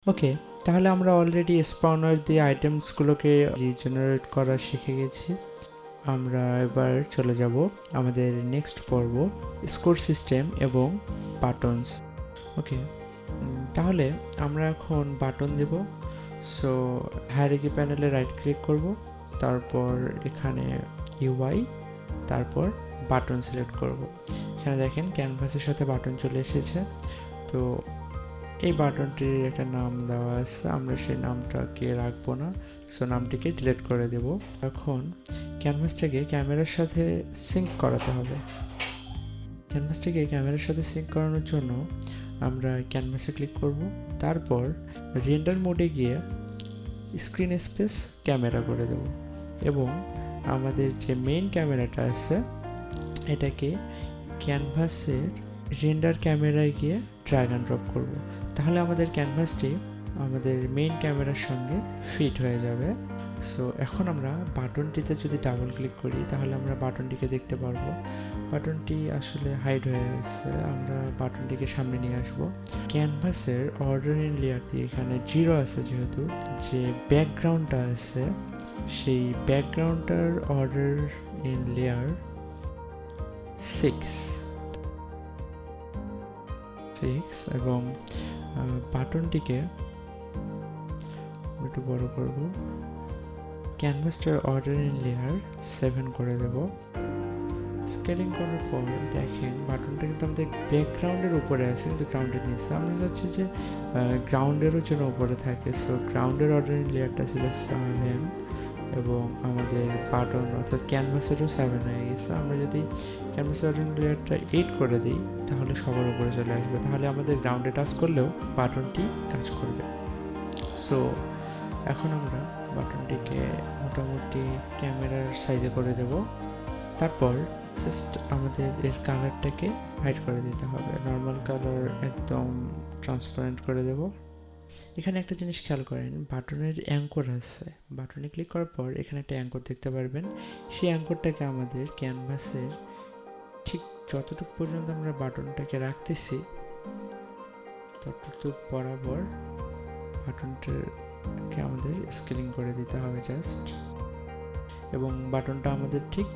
ওকে, তাহলে আমরা অলরেডি স্পাউনার দিয়ে আইটেমসগুলোকে রিজেনারেট করা শিখে গেছি। আমরা এবার চলে যাব আমাদের নেক্সট পর্ব, স্কোর সিস্টেম এবং বাটনস। ওকে, তাহলে আমরা এখন বাটন দেব। সো হায়ারার্কি প্যানেলে রাইট ক্লিক করব, তারপর এখানে ইউআই, তারপর বাটন সিলেক্ট করব। এখানে দেখেন ক্যানভাসের সাথে বাটন চলে এসেছে। তো এই বাটনটির একটা নাম দেওয়া আছে, আমরা সেই নামটাকে রাখবো না, সো নামটিকে ডিলিট করে দেব। এখন ক্যানভাসটাকে ক্যামেরার সাথে সিঙ্ক করাতে হবে। ক্যানভাসটাকে ক্যামেরার সাথে সিঙ্ক করানোর জন্য আমরা ক্যানভাসে ক্লিক করব, তারপর রেন্ডার মোডে গিয়ে স্ক্রিন স্পেস ক্যামেরা করে দেব এবং আমাদের যে মেইন ক্যামেরাটা আছে এটাকে ক্যানভাসের রেন্ডার ক্যামেরায় গিয়ে ড্র্যাগ অ্যান্ড ড্রপ করব। তাহলে আমাদের ক্যানভাসটি আমাদের মেইন ক্যামেরার সঙ্গে ফিট হয়ে যাবে। সো এখন আমরা বাটনটিতে যদি ডাবল ক্লিক করি তাহলে আমরা বাটনটিকে দেখতে পারবো। বাটনটি আসলে হাইড হয়ে আছে, আমরা বাটনটিকে সামনে নিয়ে আসবো। ক্যানভাসের অর্ডার ইন লেয়ার দিয়ে এখানে 0 আছে, যেহেতু যে ব্যাকগ্রাউন্ডটা আছে সেই ব্যাকগ্রাউন্ডটার অর্ডার ইন লেয়ার 6 এবং বাটনটিকে একটু বড় করব, ক্যানভাসটার অর্ডার ইন লেয়ার 7 করে দেব। স্কেলিং করার পর দেখেন বাটনটা কিন্তু আমাদের ব্যাকগ্রাউন্ডের উপরে আছে, কিন্তু গ্রাউন্ডের নিচে। আমরা চাচ্ছি যে গ্রাউন্ডেরও যেন উপরে থাকে। সো গ্রাউন্ডের অর্ডার ইন লেয়ারটা ছিল 7 এবং আমাদের বাটন অর্থাৎ ক্যানভাসেরও 7 হয়ে গেছে। আমরা যদি ক্যানভাসের অর্ডার ইন লেয়ারটা 8 করে দিই তাহলে সবার উপরে চলে আসবে, তাহলে আমাদের গ্রাউন্ডে টাচ করলেও বাটনটি কাজ করবে। সো এখন আমরা বাটনটিকে মোটামুটি ক্যামেরার সাইজে করে দেব, তারপর জাস্ট আমাদের এর কালারটাকে হাইড করে দিতে হবে। নর্মাল কালার একদম ট্রান্সপারেন্ট করে দেব। এখানে একটা জিনিস খেয়াল করেন, বাটনের অ্যাঙ্কর আছে, বাটনে ক্লিক করার পর এখানে একটা অ্যাঙ্কর দেখতে পারবেন। সেই অ্যাঙ্করটাকে আমাদের ক্যানভাসের ঠিক যতটুকু পর্যন্ত আমরা বাটনটাকে রাখতেছি ততটুকু বরাবর বাটনটাকে আমাদের স্কেলিং করে দিতে হবে জাস্ট, এবং বাটনটা আমাদের ঠিক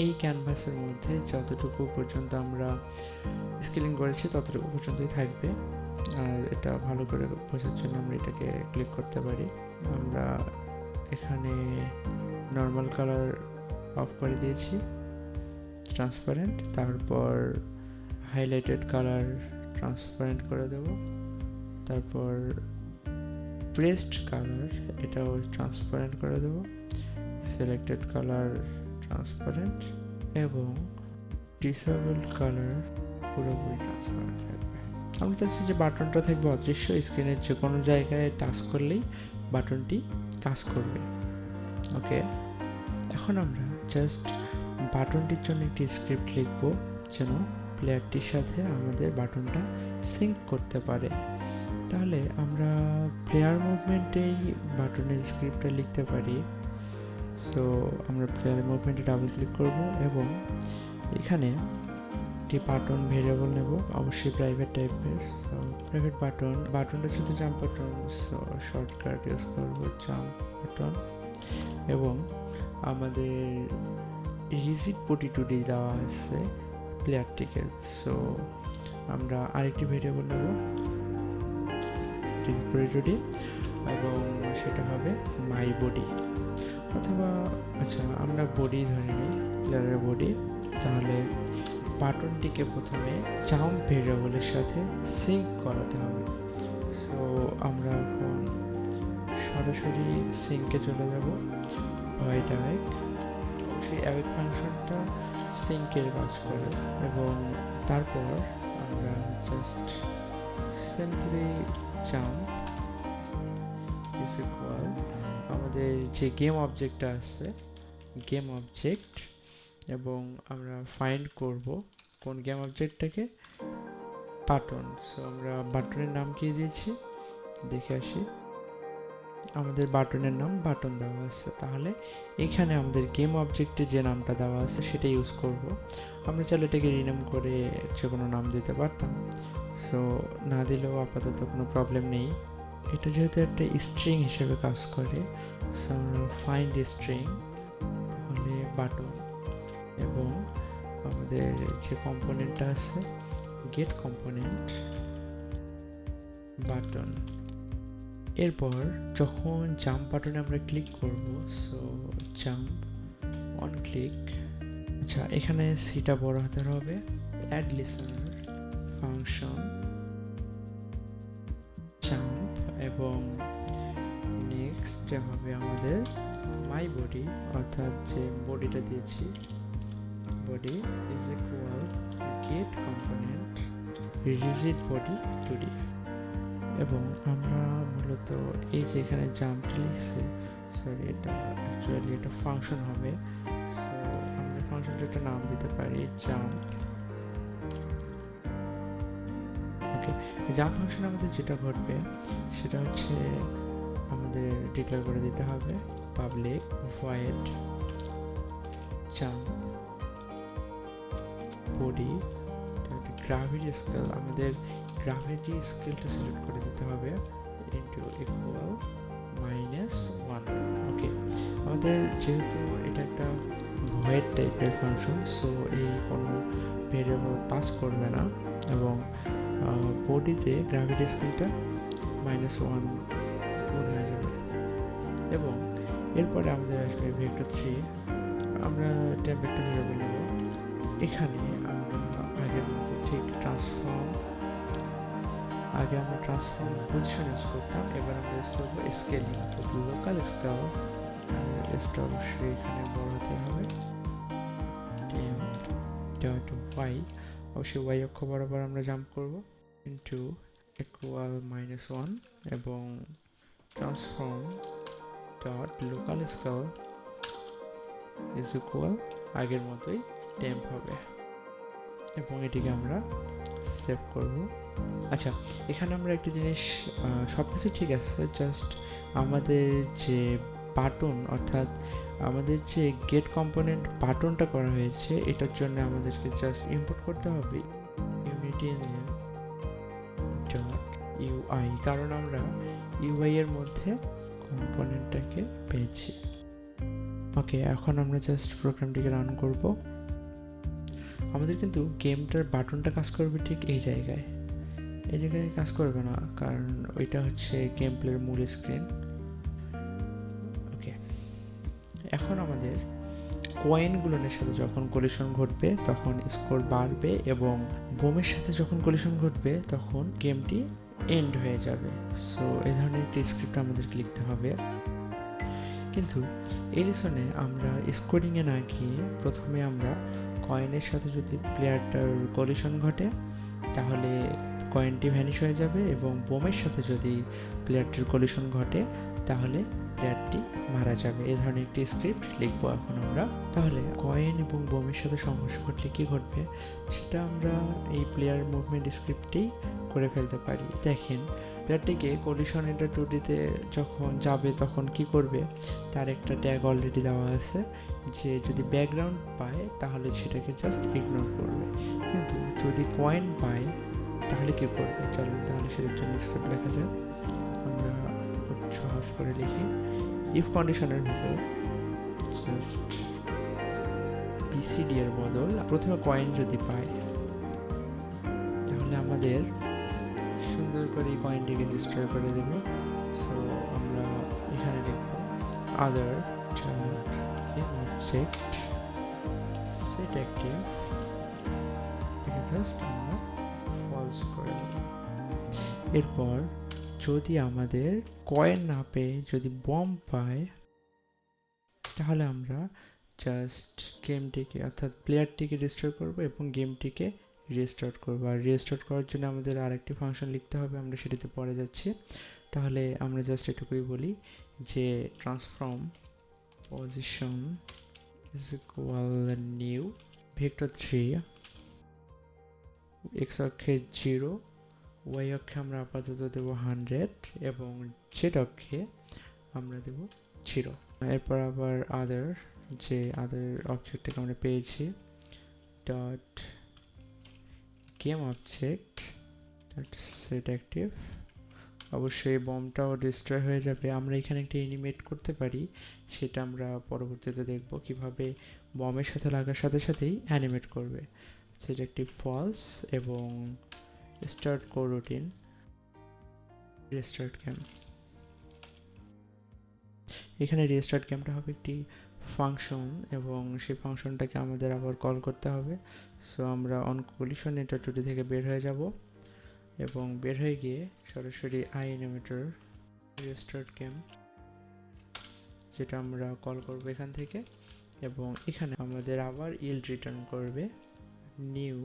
এই ক্যানভাসের মধ্যে যতটুকু পর্যন্ত আমরা স্কেলিং করেছি ততটুকু পর্যন্তই থাকবে। আর এটা ভালো করে বোঝার জন্য আমরা এটাকে ক্লিক করতে পারি। আমরা এখানে নর্মাল কালার অফ করে দিয়েছি, ট্রান্সপারেন্ট, তারপর হাইলাইটেড কালার ট্রান্সপারেন্ট করে দেব, তারপর প্রেসড কালার এটাও ট্রান্সপারেন্ট করে দেব, সিলেক্টেড কালার ট্রান্সপারেন্ট এবং ডিসেবলড কালার পুরোপুরি ট্রান্সপারেন্ট থাকবে। আমরা চাচ্ছি যে বাটনটা থাকবে অদৃশ্য, স্ক্রিনের যে কোনো জায়গায় টাচ করলেই বাটনটি কাজ করবে। ওকে, এখন আমরা জাস্ট বাটনটির জন্য একটি স্ক্রিপ্ট লিখব যেন প্লেয়ারটির সাথে আমাদের বাটনটা সিঙ্ক করতে পারে। তাহলে আমরা প্লেয়ার মুভমেন্টেই বাটনের স্ক্রিপ্টটা লিখতে পারি। সো আমরা প্লেয়ার মুভমেন্টে ডাবল ক্লিক করব এবং এখানে একটি বাটন ভেরিয়েবল নেব, অবশ্যই প্রাইভেট টাইপের। সো প্রাইভেট বাটনটা শুধু jump button, so shortcut use করবো জাম্প বাটন, এবং আমাদের রিজিড পটি2ডি দেওয়া আছে প্লেয়ারটিকে। সো আমরা আরেকটি ভেরিয়েবল নেব রিজিড পটি2ডি এবং সেটা হবে মাই বডি, অথবা আচ্ছা আমরা বডি ধরে নিই, প্লেয়ারের বডি। তাহলে বাটনটিকে প্রথমে জাম্প ভেরিয়েবলের সাথে সিঙ্ক করাতে হবে। সো আমরা এখন সরাসরি সিঙ্কে চলে যাব, হোয়াইট অ্যাওয়েক, সেই অ্যাওয়েক ফাংশনটা সিঙ্কের কাজ করে, এবং তারপর আমরা just simply jump is equal আমাদের যে গেম অবজেক্টটা আছে গেম অবজেক্ট, এবং আমরা ফাইন্ড করব কোন গেম অবজেক্টটাকে, বাটন। সো আমরা বাটনের নাম কি দিয়েছি দেখে আসি, আমাদের বাটনের নাম বাটন দেওয়া আছে। তাহলে এখানে আমাদের গেম অবজেক্টে যে নামটা দেওয়া আছে সেটা ইউজ করব। আমরা চাইলে এটাকে রিনেম করে যে কোনো নাম দিতে পারতাম, সো না দিলেও আপাতত কোনো প্রবলেম নেই। এটা যেহেতু একটা স্ট্রিং হিসেবে কাজ করে, সো আমরা ফাইন্ড স্ট্রিং, তাহলে বাটন, এবং আমাদের যে কম্পোনেন্টটা আছে গেট কম্পোনেন্ট বাটন। এরপর যখন জাম্প বাটনে আমরা ক্লিক করব, সো জাম্প অন ক্লিক। আচ্ছা, এখানে সিটা বড় হাতের হবে, অ্যাড লিসেনার ফাংশন জাম্প, এবং নেক্সট হবে আমাদের মাই বডি, অর্থাৎ যে বডিটা দিয়েছি body is equal get component rigid body 2D। এবং আমরা মূলত এই যে এখানে জাম্পটা লিখছি, সরি এটা অ্যাকচুয়ালি এটা ফাংশন হবে, সো আমরা ফাংশনটা একটা নাম দিতে পারি জাম্প। ওকে, জাম্প ফাংশন আমাদের যেটা ঘটবে সেটা হচ্ছে আমাদের ডিক্লেয়ার করে দিতে হবে public void jump body gravity scale. আমাদের গ্রাভিটি স্কেলটা সিলেক্ট করে দিতে হবে ইনটু ইকুয়াল -1। ওকে, আমাদের যেহেতু এটা একটা ভয়েড টাইপের ফাংশন, সো এই কোনো ভেরিয়েবল পাস করবে না, এবং বডিতে গ্রাভিটি স্কেলটা -1 গুণ হয়ে যাবে। এবং এরপরে আমাদের আসবে ভেক্টর 3, আমরা এটা ভেক্টর ভেরিয়েবল নেব। এখানে আমরা আগের মতো ঠিক আগে আমরা ট্রান্সফর্ম পজিশন ইউজ করতাম, এবার আমরা ইউজ করবো স্কেলিং, অর্থাৎ লোকাল স্কেল। স্কেল অবশ্যই এখানে বড় হতে হবে, ডট ওয়াই, অবশ্যই ওয়াই অক্ষ বরাবর আমরা জাম্প করব ইনটু ইকুয়াল -1, এবং transform dot local scale is equal আগের মতোই টেম্প হবে, এবং এটিকে আমরা সেভ করব। আচ্ছা, এখানে আমরা একটা জিনিস, সব কিছু ঠিক আছে, জাস্ট আমাদের যে বাটন, অর্থাৎ আমাদের যে গেট কম্পোনেন্ট বাটনটা করা হয়েছে, এটার জন্য আমাদেরকে জাস্ট ইম্পোর্ট করতে হবে ইউনিটি ডট ইউআই, কারণ আমরা ইউআই এর মধ্যে কম্পোনেন্টটাকে পেয়েছি। ওকে, এখন আমরা জাস্ট প্রোগ্রামটিকে রান করব। আমাদের কিন্তু গেমটার বাটনটা কাজ করবে ঠিক এই জায়গায় কাজ করবে না, কারণ ওইটা হচ্ছে গেম প্লের মূল স্ক্রিন। ওকে, এখন আমাদের কয়েনগুলোর সাথে যখন কলিশন ঘটবে তখন স্কোর বাড়বে, এবং বোমের সাথে যখন কলিশন ঘটবে তখন গেমটি এন্ড হয়ে যাবে। সো এই ধরনের একটি স্ক্রিপ্ট আমাদেরকে লিখতে হবে। কিন্তু এই লেসনে আমরা স্কোরিংয়ে না গিয়ে প্রথমে আমরা কয়েনের সাথে যদি প্লেয়ারটার কলিশন ঘটে তাহলে কয়েনটি ভ্যানিশ হয়ে যাবে, এবং বোমের সাথে যদি প্লেয়ারটির কলিশন ঘটে তাহলে প্লেয়ারটি মারা যাবে। এই ধরনের একটি স্ক্রিপ্ট লিখবো এখন আমরা। তাহলে কয়েন এবং বোমের সাথে সংঘর্ষ ঘটলে কী ঘটবে সেটা আমরা এই প্লেয়ার মুভমেন্ট স্ক্রিপ্টেই করে ফেলতে পারি। দেখেন, প্লেয়ারটিকে কলিশন এটা 2Dতে যখন যাবে তখন কি করবে, তার একটা ট্যাগ অলরেডি দেওয়া আছে যে যদি ব্যাকগ্রাউন্ড পায় তাহলে সেটাকে জাস্ট ইগনোর করবে, কিন্তু যদি কয়েন পায় তাহলে কি করবে। চলুন তাহলে সেটার জন্য স্ক্রিপ্ট লেখা যায়। আমরা সহজ করে লিখি, ইফ কন্ডিশনের ভিতর জাস্ট বিসিডি এর বদল প্রথমে কয়েন যদি পায় তাহলে আমাদের সুন্দর করে এই কয়েনটিকে ডিস্ট্রয় করে দেব। সো আমরা এখানে লিখব আদার অবজেক্ট সেট অ্যাক্টিভ, জাস্ট আমরা ফলস করে দেব। এরপর যদি আমাদের কয়েন না পেয়ে যদি বম পায় তাহলে আমরা জাস্ট গেমটিকে অর্থাৎ প্লেয়ারটিকে রিস্টোর করব এবং গেমটিকে রিস্টার্ট করব। আর রিস্টার্ট করার জন্য আমাদের আরেকটি ফাংশন লিখতে হবে, আমরা সেটিতে পরে যাচ্ছি। তাহলে আমরা জাস্ট এটুকুই বলি যে transform position is equal new vector 3, x অক্ষে 0, ওয়াই অক্ষে আমরা আপাতত দেব 100 এবং জেড অক্ষে আমরা দেব 0। এরপর আবার আদার অবজেক্টটাকে আমরা পেয়েছি dot game object dot set active অবশ্যই বমটাও ডিস্ট্রয় হয়ে যাবে। আমরা এখানে একটা অ্যানিমেট করতে পারি, সেটা আমরা পরবর্তীতে দেখব কিভাবে বমের সাথে লাগার সাথে সাথেই অ্যানিমেট করবে। সিলেক্টিভ ফলস এবং স্টার্ট কোরুটিন, রিস্টার্ট গেম। এখানে রিস্টার্ট গেমটা হবে একটি ফাংশন এবং সেই ফাংশনটাকে আমাদের আবার কল করতে হবে। সো আমরা অন কলিশন এন্টার টুডি থেকে বের হয়ে যাব এবং বের হয়ে গিয়ে সরাসরি আই অ্যানিমেটর রিস্টার্ট গেম, যেটা আমরা কল করব এখান থেকে, এবং এখানে আমাদের আবার ইল্ড রিটার্ন করবে নিউ।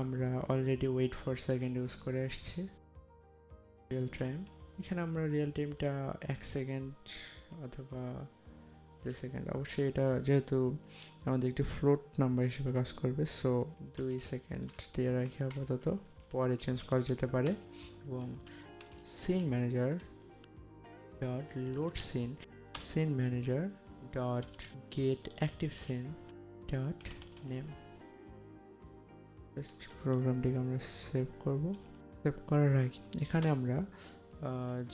আমরা already wait for second use করে আসছি, রিয়েল টাইম। এখানে আমরা রিয়েল টাইমটা 1 সেকেন্ড অথবা 2 সেকেন্ড, অবশ্যই এটা যেহেতু আমাদের একটি ফ্লোট নাম্বার হিসেবে কাজ করবে, সো 2 সেকেন্ড দিয়ে রাখি আপাতত, পরে চেঞ্জ করা যেতে পারে। এবং scene manager dot load scene, scene manager dot get active scene dot name. Just প্রোগ্রামটিকে আমরা সেভ করব। সেভ করার আগে এখানে আমরা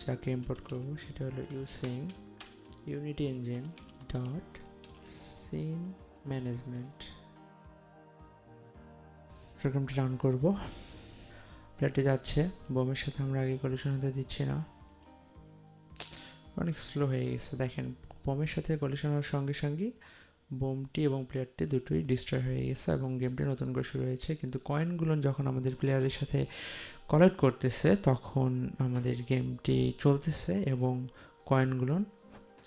যাকে ইম্পোর্ট করব সেটা হলো using Unity engine dot scene management. প্রোগ্রামটি রান করব। প্লেটে যাচ্ছে, বোমের সাথে আমরা আগে কলিশন হতে দিচ্ছি না, অনেক স্লো হয়ে গেছে। দেখেন বোমের সাথে কলিশন হওয়ার সঙ্গে সঙ্গেই বোমটি এবং প্লেয়ারটি দুটোই ডিস্ট্রয় হয়ে গেছে এবং গেমটি নতুন করে শুরু হয়েছে। কিন্তু কয়েনগুলো যখন আমাদের প্লেয়ারের সাথে কালেক্ট করতেছে তখন আমাদের গেমটি চলতেছে এবং কয়েনগুলো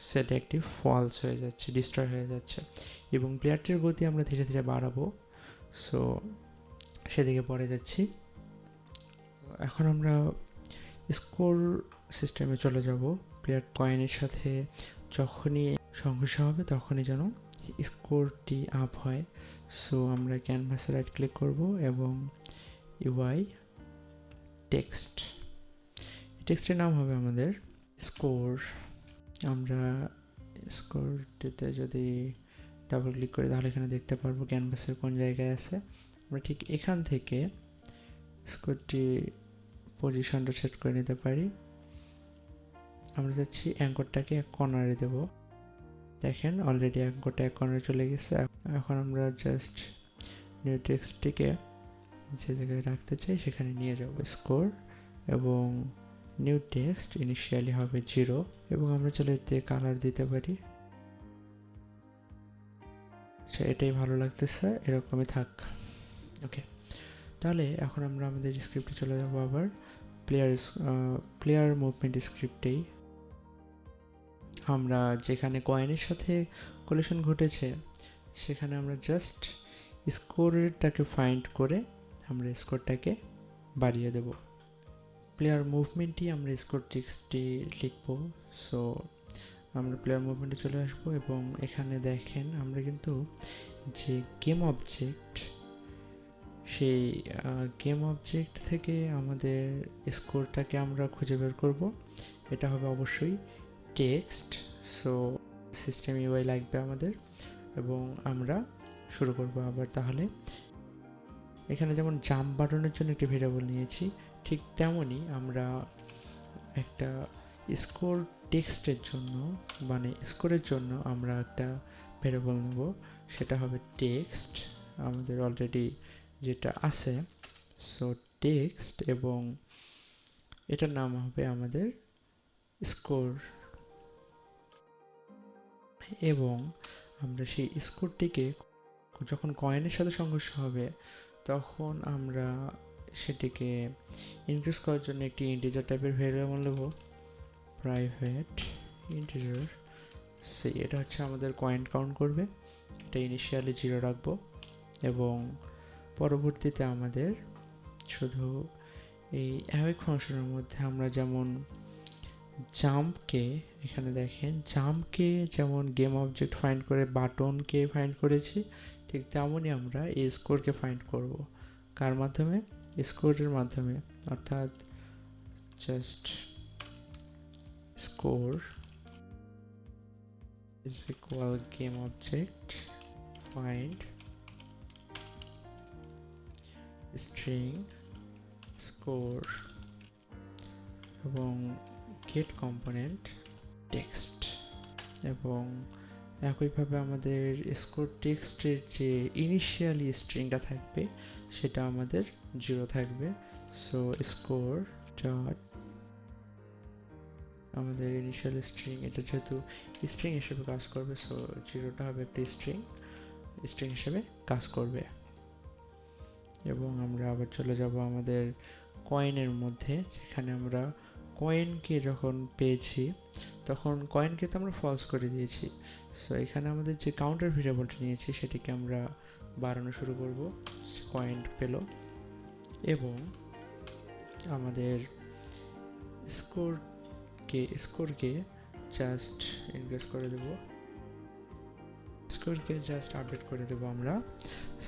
সেট একটি ফলস হয়ে যাচ্ছে, ডিস্ট্রয় হয়ে যাচ্ছে, এবং প্লেয়ারটির গতি আমরা ধীরে ধীরে বাড়াবো। সো সেদিকে পরে যাচ্ছি। এখন আমরা স্কোর সিস্টেমে চলে যাব। প্লেয়ার কয়েনের সাথে যখনই সংঘর্ষ হবে তখনই যেন স্কোরটি আপ হয়। সো আমরা ক্যানভাসে রাইট ক্লিক করব এবং ইউআই টেক্সট, টেক্সটের নাম হবে আমাদের স্কোর। আমরা স্কোরটিতে যদি ডাবল ক্লিক করি তাহলে এখানে দেখতে পারবো ক্যানভাসের কোন জায়গায় আছে। আমরা ঠিক এখান থেকে স্কোরটি পজিশনটা সেট করে নিতে পারি। আমরা যাচ্ছি অ্যাঙ্করটাকে এক কর্নারে দেব। দেখেন অলরেডি অ্যাঙ্করটা এক কর্নারে চলে গেছে। এখন আমরা জাস্ট নিউ টেক্সটটিকে যে জায়গায় রাখতে চাই সেখানে নিয়ে যাব, স্কোর, এবং নিউ টেক্সট ইনিশিয়ালি হবে 0 এবং আমরা চলে এতে কালার দিতে পারি। আচ্ছা, এটাই ভালো লাগতেছে, এরকমই থাক। ওকে, তাহলে এখন আমরা আমাদের স্ক্রিপ্টে চলে যাব আবার প্লেয়ার মুভমেন্ট স্ক্রিপ্টেই। আমরা যেখানে কয়েনের সাথে কলিশন ঘটেছে সেখানে আমরা জাস্ট স্কোরটাকে ফাইন্ড করে আমরা স্কোরটাকে বাড়িয়ে দেব। প্লেয়ার মুভমেন্টই আমরা স্কোর টেক্সটটি লিখব। সো আমরা প্লেয়ার মুভমেন্টে চলে আসবো এবং এখানে দেখেন আমরা কিন্তু যে গেম অবজেক্ট, সেই গেম অবজেক্ট থেকে আমাদের স্কোরটাকে আমরা খুঁজে বের করব। এটা হবে অবশ্যই টেক্সট। সো সিস্টেম ইউআই লাগবে আমাদের এবং আমরা শুরু করব আবার। তাহলে এখানে যেমন জাম্প বাটনের জন্য একটি ভেরিয়েবল নিয়েছি, ঠিক তেমনই আমরা একটা স্কোর টেক্সটের জন্য, মানে স্কোরের জন্য আমরা একটা ভেরিয়েবল নেব, সেটা হবে টেক্সট আমাদের অলরেডি যেটা আছে। সো টেক্সট, এবং এটার নাম হবে আমাদের স্কোর, এবং আমরা সেই স্কোরটিকে যখন কয়েনের সাথে সংঘর্ষ হবে তখন আমরা সেটিকে ইনক্রিজ করার জন্য একটি ইন্টিজার টাইপের ভেরিয়েবল নেব, প্রাইভেট ইন্টিজার সি। এটা হচ্ছে আমাদের কয়েন কাউন্ট করবে, এটা ইনিশিয়ালি 0 রাখবো এবং পরবর্তীতে আমাদের শুধু এই অ্যাওয়েক ফাংশনের মধ্যে আমরা যেমন জাম্পকে, এখানে দেখেন জাম্পকে যেমন গেম অবজেক্ট ফাইন্ড করে বাটনকে ফাইন্ড করেছি, ঠিক তেমনই আমরা এই স্কোরকে ফাইন্ড করব। কার মাধ্যমে? স্কোরের মাধ্যমে, অর্থাৎ just score is equal game object find string score এবং গেট কম্পোনেন্ট টেক্সট, এবং একইভাবে আমাদের স্কোর টেক্সটের যে ইনিশিয়ালি স্ট্রিংটা থাকবে সেটা আমাদের 0 থাকবে। সো স্কোর ডট আমাদের ইনিশিয়াল স্ট্রিং, এটা যেহেতু স্ট্রিং হিসেবে কাজ করবে, সো 0টা হবে একটা স্ট্রিং হিসেবে কাজ করবে। এবং আমরা আবার চলে যাব আমাদের কয়েনের মধ্যে, যেখানে আমরা কয়েনকে যখন পেয়েছি তখন কয়েনকে তো আমরা ফলস করে দিয়েছি। সো এখানে আমাদের যে কাউন্টার ভেরিয়েবলটা নিয়েছি সেটিকে আমরা বাড়ানো শুরু করব, কয়েন পেল, এবং আমাদের স্কোরকে জাস্ট ইনক্রিজ করে দেব, স্কোরকে জাস্ট আপডেট করে দেব আমরা।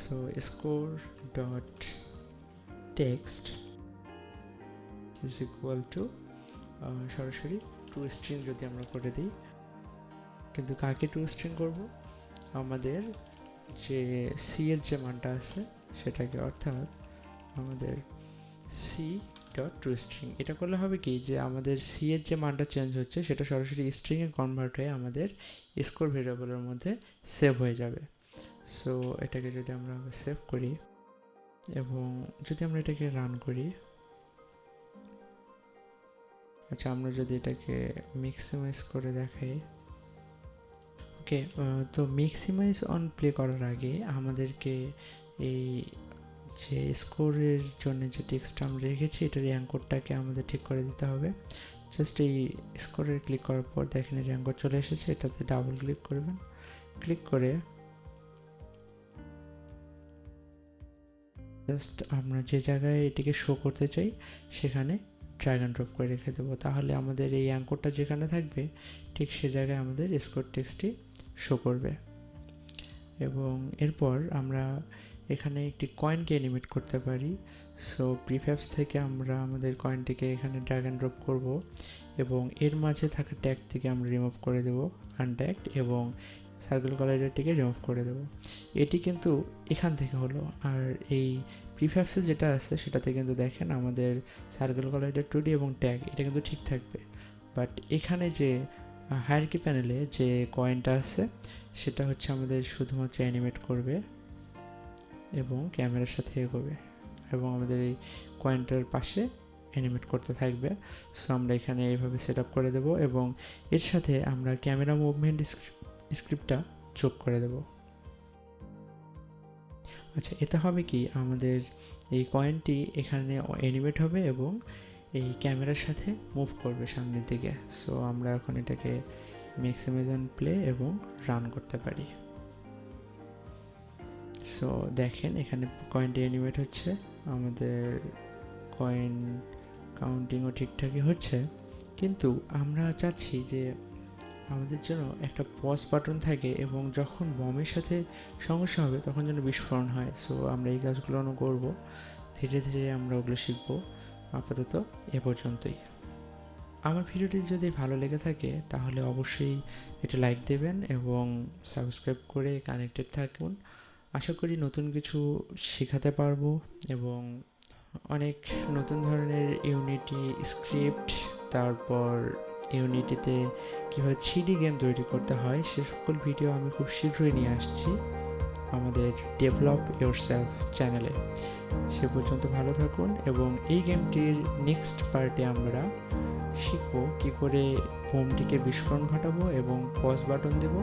So score dot text is equal to সরাসরি টু স্ট্রিং যদি আমরা করে দিই, কিন্তু কাকে টু স্ট্রিং করব, আমাদের যে সি এর যে মানটা আছে সেটাকে, অর্থাৎ আমাদের সি ডট টু স্ট্রিং। এটা করলে হবে কি, যে আমাদের সি এর যে মানটা চেঞ্জ হচ্ছে সেটা সরাসরি স্ট্রিংয়ে কনভার্ট হয়ে আমাদের স্কোর ভেরিয়েবলের মধ্যে সেভ হয়ে যাবে। সো এটাকে যদি আমরা সেভ করি এবং যদি আমরা এটাকে রান করি, আচ্ছা আমরা যদি এটাকে ম্যাক্সিমাইজ করে দেখাই, ওকে। তো ম্যাক্সিমাইজ অন প্লে করার আগে আমাদেরকে এই যে স্কোরের জন্য যে টেক্সটটা আমরা রেখেছি এটার অ্যাঙ্করটাকে আমাদের ঠিক করে দিতে হবে। জাস্ট এই স্কোরের ক্লিক করার পর দেখেন এই অ্যাঙ্কর চলে এসেছে, এটাতে ডাবল ক্লিক করবেন, ক্লিক করে জাস্ট আমরা যে জায়গায় এটিকে শো করতে চাই সেখানে ড্র্যাগ অ্যান্ড ড্রপ করে রেখে দেবো, তাহলে আমাদের এই অ্যাঙ্করটা যেখানে থাকবে ঠিক সে জায়গায় আমাদের স্কোর টেক্সটটি শো করবে। এবং এরপর আমরা এখানে একটি কয়েনকে অ্যানিমেট করতে পারি। সো প্রিফ্যাবস থেকে আমরা আমাদের কয়েনটিকে এখানে ড্র্যাগ অ্যান্ড ড্রপ করব এবং এর মাঝে থাকা ট্যাগ থেকে আমরা রিমুভ করে দেব আনট্যাগড, এবং সার্কেল কলাইডারটিকে রিমুভ করে দেব। এটি কিন্তু এখান থেকে হলো, আর এই প্রিফ্যাবসে যেটা আছে সেটাতে কিন্তু দেখেন আমাদের সার্কেল কলাইডার 2D এবং ট্যাগ এটা কিন্তু ঠিক থাকবে, বাট এখানে যে হায়ারার্কি প্যানেলে যে কয়েনটা আছে সেটা হচ্ছে আমাদের শুধুমাত্র অ্যানিমেট করবে এবং ক্যামেরার সাথে এগোবে এবং আমাদের এই কয়েনটার পাশে অ্যানিমেট করতে থাকবে। সো আমরা এখানে এইভাবে সেট আপ করে দেব এবং এর সাথে আমরা ক্যামেরা মুভমেন্ট স্ক্রিপ্টটা যোগ করে দেব। আচ্ছা, এতে হবে কি, আমাদের এই কয়েনটি এখানে অ্যানিমেট হবে এবং এই ক্যামেরার সাথে মুভ করবে সামনের দিকে। সো আমরা এখন এটাকে ম্যাক্সিমাইজ অন প্লে এবং রান করতে পারি। সো দেখেন এখানে কয়েনটি অ্যানিমেট হচ্ছে, আমাদের কয়েন কাউন্টিংও ঠিকঠাকই হচ্ছে, কিন্তু আমরা চাচ্ছি যে আমাদের যেন একটা পজ বাটন থাকে এবং যখন বমের সাথে সমস্যা হবে তখন যেন বিস্ফোরণ হয়। সো আমরা এই কাজগুলো করব, ধীরে ধীরে আমরা ওগুলো শিখব। আপাতত এ পর্যন্তই। আমার ভিডিওটি যদি ভালো লেগে থাকে তাহলে অবশ্যই এটা লাইক দেবেন এবং সাবস্ক্রাইব করে কানেক্টেড থাকুন। আশা করি নতুন কিছু শেখাতে পারবো এবং অনেক নতুন ধরনের ইউনিটি স্ক্রিপ্ট, তারপর ইউনিটিতে কীভাবে 3D গেম তৈরি করতে হয় সে সকল ভিডিও আমি খুব শীঘ্রই নিয়ে আসছি আমাদের ডেভেলপ ইয়োরসেলফ চ্যানেলে। সে পর্যন্ত ভালো থাকুন এবং এই গেমটির নেক্সট পার্টে আমরা শিখব কী করে বোমটিকে বিস্ফোরণ ঘটাবো এবং পজ বাটন দেব